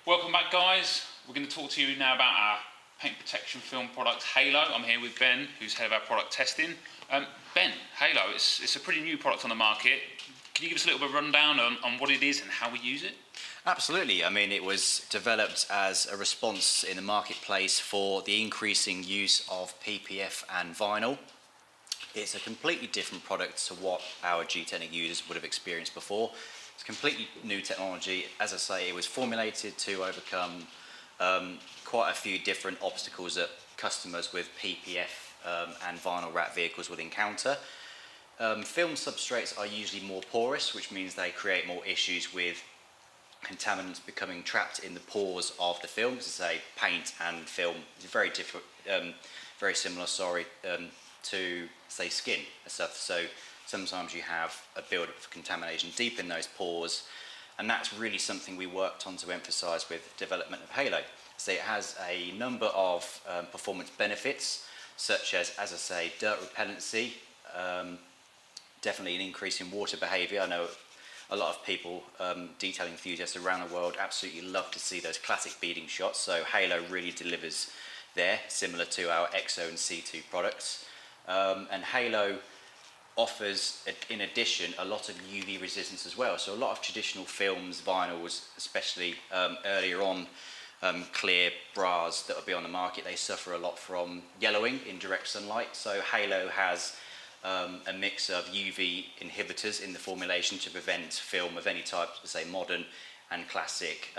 Welcome back, guys. We're going to talk to you now about our paint protection film product, Halo. I'm here with Ben, who's head of our product testing. Ben, Halo, it's a pretty new product on the market. Can you give us a little bit of a rundown on what it is and how we use it? Absolutely. I mean, it was developed as a response in the marketplace for the increasing use of PPF and vinyl. It's a completely different product to what our Gtechniq users would have experienced before. It's completely new technology. As I say, it was formulated to overcome quite a few different obstacles that customers with PPF and vinyl wrap vehicles would encounter. Film substrates are usually more porous, which means they create more issues with contaminants becoming trapped in the pores of the film. As I say, paint and film is very different, very similar, to say skin and stuff. So sometimes you have a build-up of contamination deep in those pores, and that's really something we worked on to emphasise with the development of Halo. So it has a number of performance benefits, such as I say, dirt repellency, definitely an increase in water behaviour. I know a lot of people, detail enthusiasts around the world, absolutely love to see those classic beading shots. So Halo really delivers there, similar to our EXO and C2 products. And Halo offers, in addition, a lot of UV resistance as well. So a lot of traditional films, vinyls, especially earlier on, clear bras that will be on the market, they suffer a lot from yellowing in direct sunlight. So Halo has a mix of UV inhibitors in the formulation to prevent film of any type, say modern and classic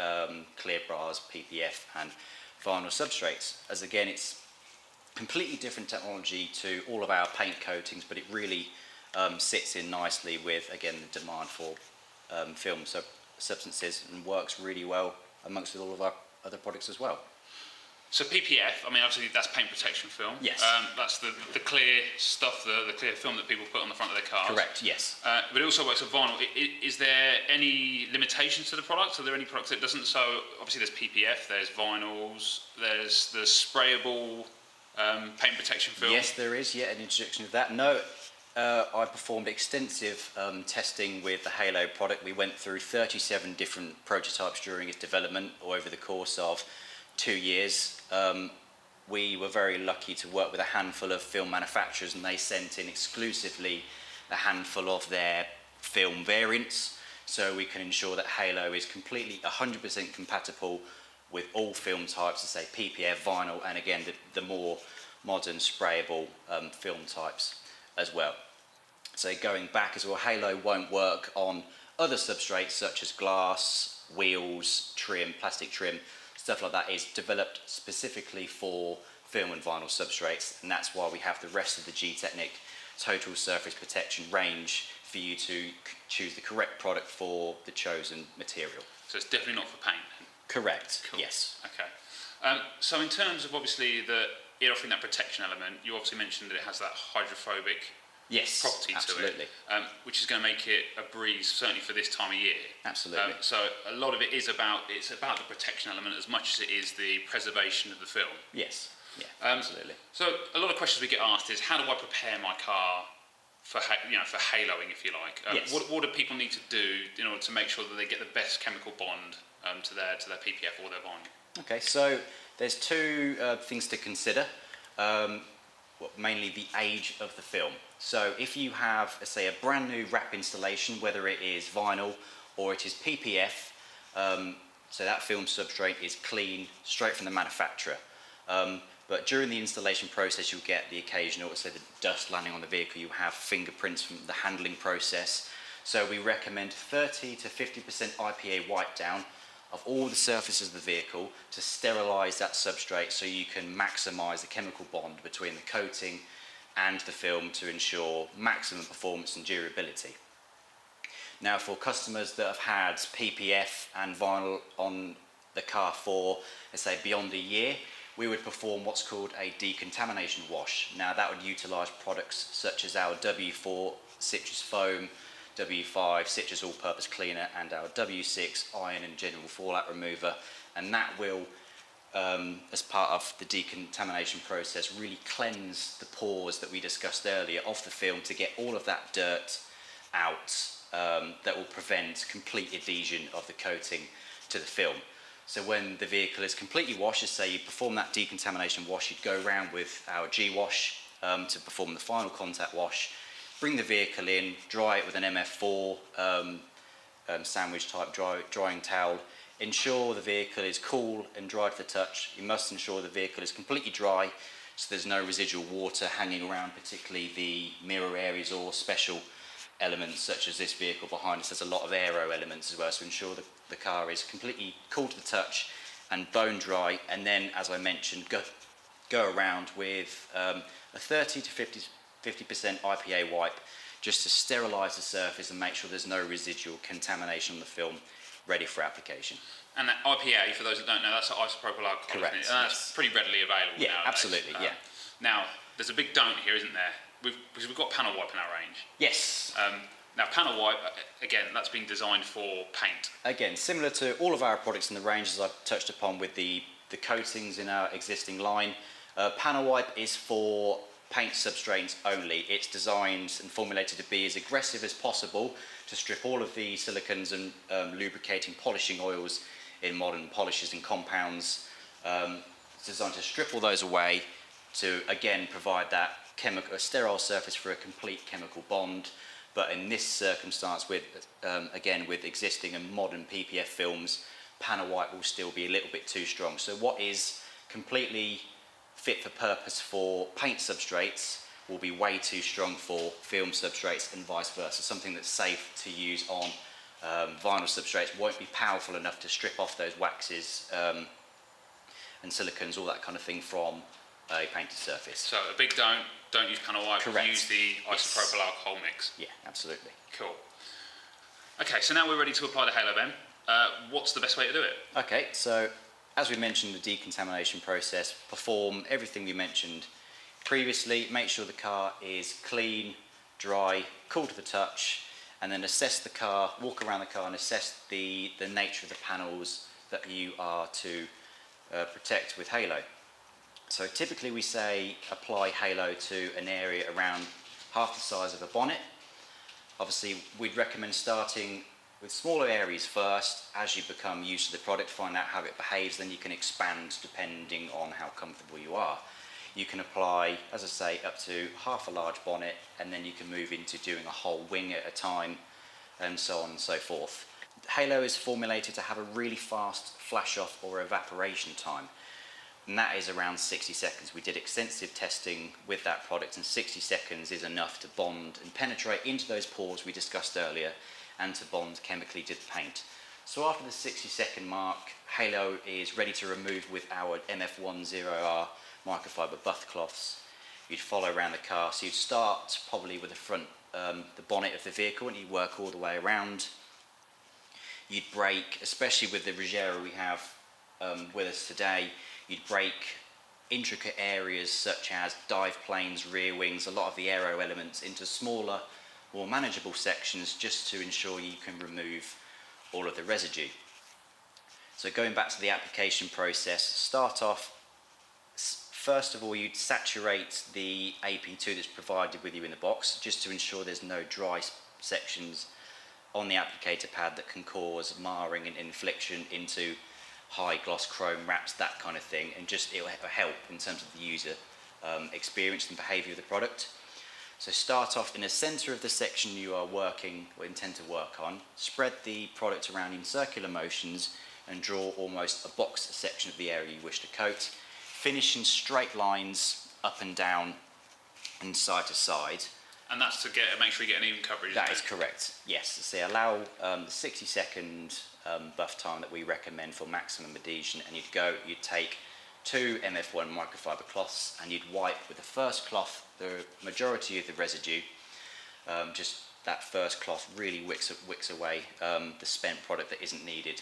clear bras, PPF and vinyl substrates. As again, it's completely different technology to all of our paint coatings, but it really sits in nicely with, again, the demand for film substances, and works really well amongst all of our other products as well. So PPF, I mean, obviously that's paint protection film. Yes. That's the clear stuff, the clear film that people put on the front of their cars. Correct, yes. But it also works with vinyl. Is there any limitations to the product? Are there any products that doesn't? So obviously there's PPF, there's vinyls, there's the sprayable paint protection film. Yes, there is, an introduction of that. No, I performed extensive testing with the Halo product. We went through 37 different prototypes during its development over the course of 2 years. We were very lucky to work with a handful of film manufacturers, and they sent in exclusively a handful of their film variants, so we can ensure that Halo is completely 100% compatible with all film types, say PPF, vinyl, and again the more modern sprayable film types as well. So going back as well, Halo won't work on other substrates such as glass, wheels, trim, plastic trim. Stuff like that is developed specifically for film and vinyl substrates, and that's why we have the rest of the Gtechniq total surface protection range for you to choose the correct product for the chosen material. So it's definitely not for paint. Correct. Cool. Yes. Okay. So in terms of obviously it offering that protection element, you obviously mentioned that it has that hydrophobic property absolutely. to it, which is going to make it a breeze, certainly for this time of year. Absolutely. So a lot of it is about the protection element as much as it is the preservation of the film. Yes. Yeah. Absolutely. So a lot of questions we get asked is, how do I prepare my car for haloing, if you like? Yes. What do people need to do in order to make sure that they get the best chemical bond to their PPF or their vinyl? Okay, so there's two things to consider. Mainly the age of the film. So if you have, say, a brand new wrap installation, whether it is vinyl or it is PPF, so that film substrate is clean, straight from the manufacturer. But during the installation process, you'll get the occasional, say, the dust landing on the vehicle. You have fingerprints from the handling process. So we recommend 30 to 50% IPA wipe down of all the surfaces of the vehicle to sterilise that substrate, so you can maximise the chemical bond between the coating and the film to ensure maximum performance and durability. Now, for customers that have had PPF and vinyl on the car for, let's say, beyond a year, we would perform what's called a decontamination wash. Now, that would utilise products such as our W4 citrus foam, W5 citrus all-purpose cleaner, and our W6 iron and general fallout remover, and that will, as part of the decontamination process, really cleanse the pores that we discussed earlier of the film to get all of that dirt out, that will prevent complete adhesion of the coating to the film. So when the vehicle is completely washed, as say you perform that decontamination wash, you'd go around with our G-Wash to perform the final contact wash, bring the vehicle in, dry it with an MF4 sandwich type drying towel, ensure the vehicle is cool and dry to the touch. You must ensure the vehicle is completely dry so there's no residual water hanging around, particularly the mirror areas or special elements such as this vehicle behind us. There's a lot of aero elements as well, so ensure the car is completely cool to the touch and bone dry, and then, as I mentioned, go around with a 30 to 50% IPA wipe just to sterilise the surface and make sure there's no residual contamination on the film, ready for application. And that IPA, for those that don't know, that's isopropyl alcohol. Correct. Isn't it? And that's pretty readily available Yeah, nowadays. absolutely, yeah. Now, there's a big don't here, isn't there? Because we've got panel wipe in our range. Yes. Now, panel wipe, again, that's been designed for paint. Again, similar to all of our products in the range, as I've touched upon with the coatings in our existing line, panel wipe is for paint substrates only. It's designed and formulated to be as aggressive as possible to strip all of the silicons and lubricating polishing oils in modern polishes and compounds. It's designed to strip all those away to, again, provide that a sterile surface for a complete chemical bond. But in this circumstance, with existing and modern PPF films, panel wipe will still be a little bit too strong. So what is completely fit for purpose for paint substrates will be way too strong for film substrates, and vice versa. Something that's safe to use on vinyl substrates won't be powerful enough to strip off those waxes and silicons, all that kind of thing, from a painted surface. So a big don't use panel wipe. Correct. Use the isopropyl alcohol mix. Yeah, absolutely. Cool. Okay, so now we're ready to apply the halo, Ben. What's the best way to do it? Okay, so as we mentioned, the decontamination process, perform everything we mentioned previously. Make sure the car is clean, dry, cool to the touch, and then assess the car, walk around the car and assess the nature of the panels that you are to protect with halo. So typically we say apply halo to an area around half the size of a bonnet. Obviously we'd recommend starting with smaller areas first. As you become used to the product, find out how it behaves, then you can expand depending on how comfortable you are. You can apply, as I say, up to half a large bonnet, and then you can move into doing a whole wing at a time, and so on and so forth. Halo is formulated to have a really fast flash off or evaporation time, and that is around 60 seconds. We did extensive testing with that product, and 60 seconds is enough to bond and penetrate into those pores we discussed earlier, and to bond chemically to the paint. So after the 60-second mark, halo is ready to remove with our MF10R microfiber buff cloths. You'd follow around the car, so you'd start probably with the front, the bonnet of the vehicle, and you'd work all the way around. You'd brake, especially with the Regera we have with us today, you'd brake intricate areas such as dive planes, rear wings, a lot of the aero elements into smaller, more manageable sections, just to ensure you can remove all of the residue. So going back to the application process, start off, first of all you'd saturate the AP2 that's provided with you in the box, just to ensure there's no dry sections on the applicator pad that can cause marring and infliction into high gloss chrome wraps, that kind of thing, and just it'll help in terms of the user experience and behaviour of the product. So start off in the centre of the section you are working or intend to work on, spread the product around in circular motions and draw almost a box section of the area you wish to coat. Finish in straight lines up and down and side to side. And that's to make sure you get an even coverage. That is correct, yes. So allow the 60-second buff time that we recommend for maximum adhesion, and you'd take 2 MF1 microfiber cloths, and you'd wipe with the first cloth the majority of the residue. Just that first cloth really wicks away the spent product that isn't needed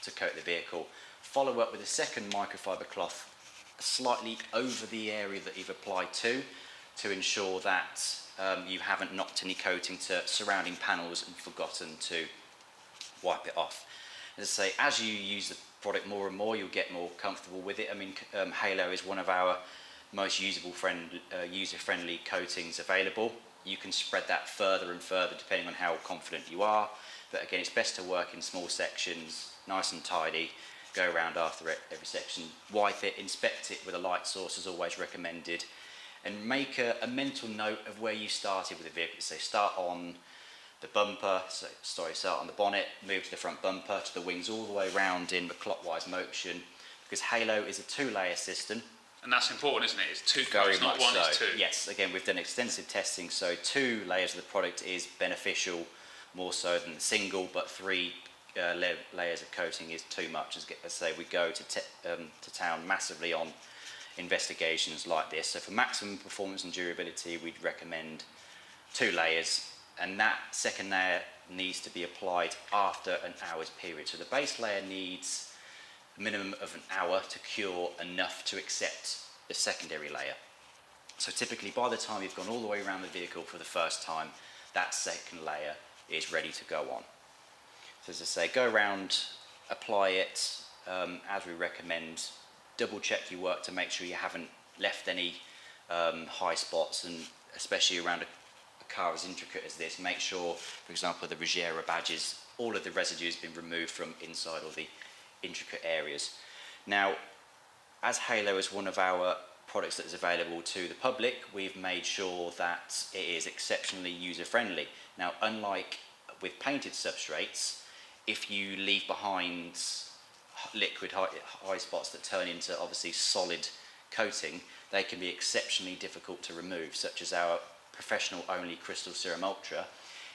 to coat the vehicle. Follow up with a second microfiber cloth slightly over the area that you've applied to ensure that you haven't knocked any coating to surrounding panels and forgotten to wipe it off. As I say, as you use the product more and more, you'll get more comfortable with it. I mean, Halo is one of our most user-friendly coatings available. You can spread that further and further depending on how confident you are. But again, it's best to work in small sections, nice and tidy, go around after every section, wipe it, inspect it with a light source as always recommended, and make a mental note of where you started with the vehicle. So start on the bumper, start on the bonnet, move to the front bumper, to the wings, all the way around in the clockwise motion, because Halo is a 2-layer system. And that's important, isn't it? It's 2 Very coats, not much one, so. it's 2. Yes, again, we've done extensive testing, so 2 layers of the product is beneficial more so than single, but 3 layers of coating is too much. As I say, we go to town massively on investigations like this. So for maximum performance and durability, we'd recommend 2 layers, and that second layer needs to be applied after an hour's period. So the base layer needs a minimum of an hour to cure enough to accept the secondary layer. So typically by the time you've gone all the way around the vehicle for the first time, that second layer is ready to go on. So as I say, go around, apply it as we recommend, double check your work to make sure you haven't left any high spots, and especially around a car as intricate as this, make sure, for example, the Ruggiero badges, all of the residue has been removed from inside all the intricate areas. Now, as Halo is one of our products that is available to the public, we've made sure that it is exceptionally user-friendly. Now, unlike with painted substrates, if you leave behind liquid high spots that turn into obviously solid coating, they can be exceptionally difficult to remove, such as our professional only Crystal Serum Ultra.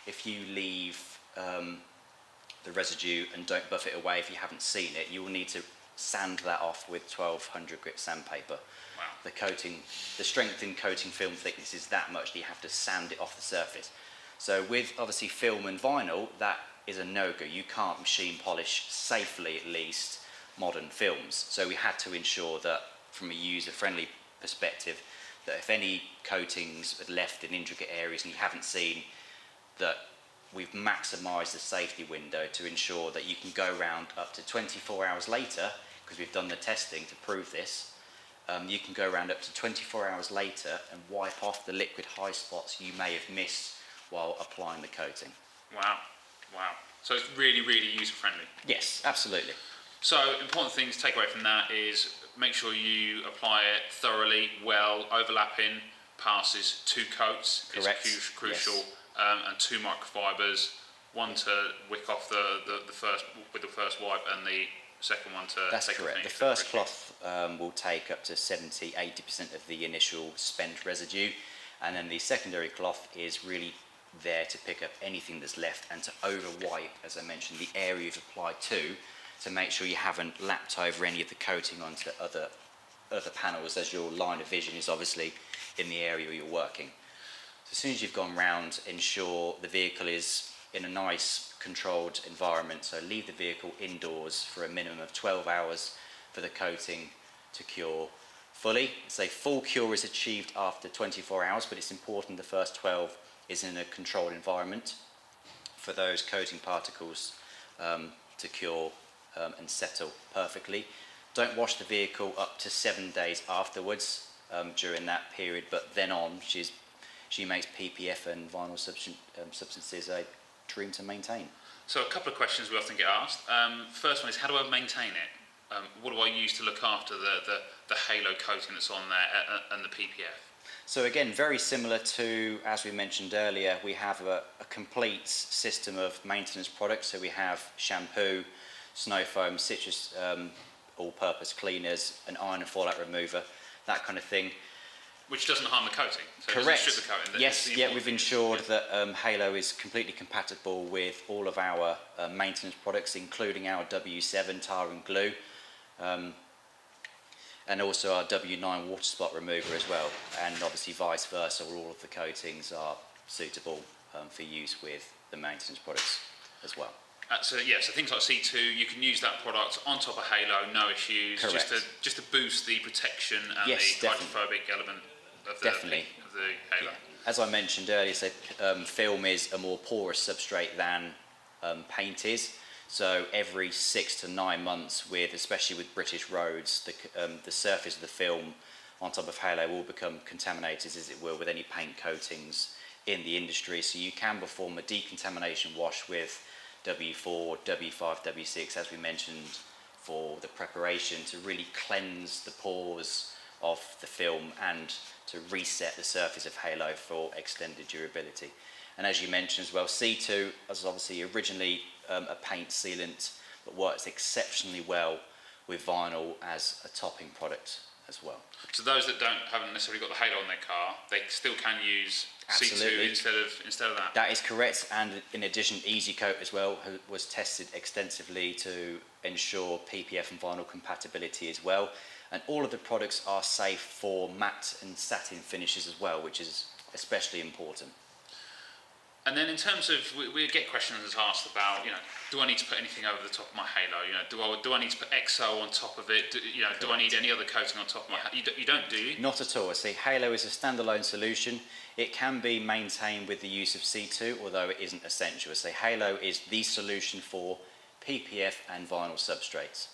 If you leave the residue and don't buff it away, if you haven't seen it, you will need to sand that off with 1200 grit sandpaper. Wow. The coating, the strength in coating film thickness is that much that you have to sand it off the surface. So with obviously film and vinyl, that is a no-go. You can't machine polish safely, at least, modern films. So we had to ensure that from a user-friendly perspective, that if any coatings are left in intricate areas and you haven't seen, that we've maximised the safety window to ensure that you can go around up to 24 hours later, because we've done the testing to prove this. You can go around up to 24 hours later and wipe off the liquid high spots you may have missed while applying the coating. Wow, wow. So it's really, really user-friendly. Yes, absolutely. So important things to take away from that is make sure you apply it thoroughly, well, overlapping passes 2 coats. Correct. It's crucial. Yes. And 2 microfibers, one to wick off the first with the first wipe, and the second one to That's take correct. The first cloth will take up to 70-80% of the initial spent residue, and then the secondary cloth is really there to pick up anything that's left and to over wipe, as I mentioned, the area you've applied to make sure you haven't lapped over any of the coating onto other panels, as your line of vision is obviously in the area you're working. So as soon as you've gone round, ensure the vehicle is in a nice controlled environment, so leave the vehicle indoors for a minimum of 12 hours for the coating to cure fully. So full cure is achieved after 24 hours, but it's important the first 12 is in a controlled environment for those coating particles to cure and settle perfectly. Don't wash the vehicle up to 7 days afterwards during that period, but then on, she makes PPF and vinyl substances a dream to maintain. So a couple of questions we often get asked. First one is, how do I maintain it? What do I use to look after the halo coating that's on there and the PPF? So again, very similar to, as we mentioned earlier, we have a complete system of maintenance products. So we have shampoo, snow foam, citrus all-purpose cleaners, an iron and fallout remover, that kind of thing. Which doesn't harm the coating. So Correct. It doesn't strip the coating. Yes, yeah, we've ensured that Halo is completely compatible with all of our maintenance products, including our W7 tar and glue, and also our W9 water spot remover as well. And obviously vice versa, all of the coatings are suitable for use with the maintenance products as well. So things like C2, you can use that product on top of Halo, no issues. Correct. Just to boost the protection and Yes, the definitely. hydrophobic element of the Halo. Yeah. As I mentioned earlier, so, film is a more porous substrate than paint is. So every 6 to 9 months, especially with British roads, the surface of the film on top of Halo will become contaminated, as it will, with any paint coatings in the industry. So you can perform a decontamination wash with W4, W5, W6, as we mentioned for the preparation to really cleanse the pores of the film and to reset the surface of Halo for extended durability. And as you mentioned as well, C2 was obviously originally a paint sealant, but works exceptionally well with vinyl as a topping product as well. So those that haven't necessarily got the Halo on their car, they still can use Absolutely. C2 instead of that. That is correct, and in addition, Easy Coat as well was tested extensively to ensure PPF and vinyl compatibility as well. And all of the products are safe for matte and satin finishes as well, which is especially important. And then in terms of, we get questions asked about, do I need to put anything over the top of my Halo? Do I need to put XO on top of it? Do I need any other coating on top of my Halo? You don't, do you? Not at all. I see Halo is a standalone solution. It can be maintained with the use of C2, although it isn't essential. I say Halo is the solution for PPF and vinyl substrates.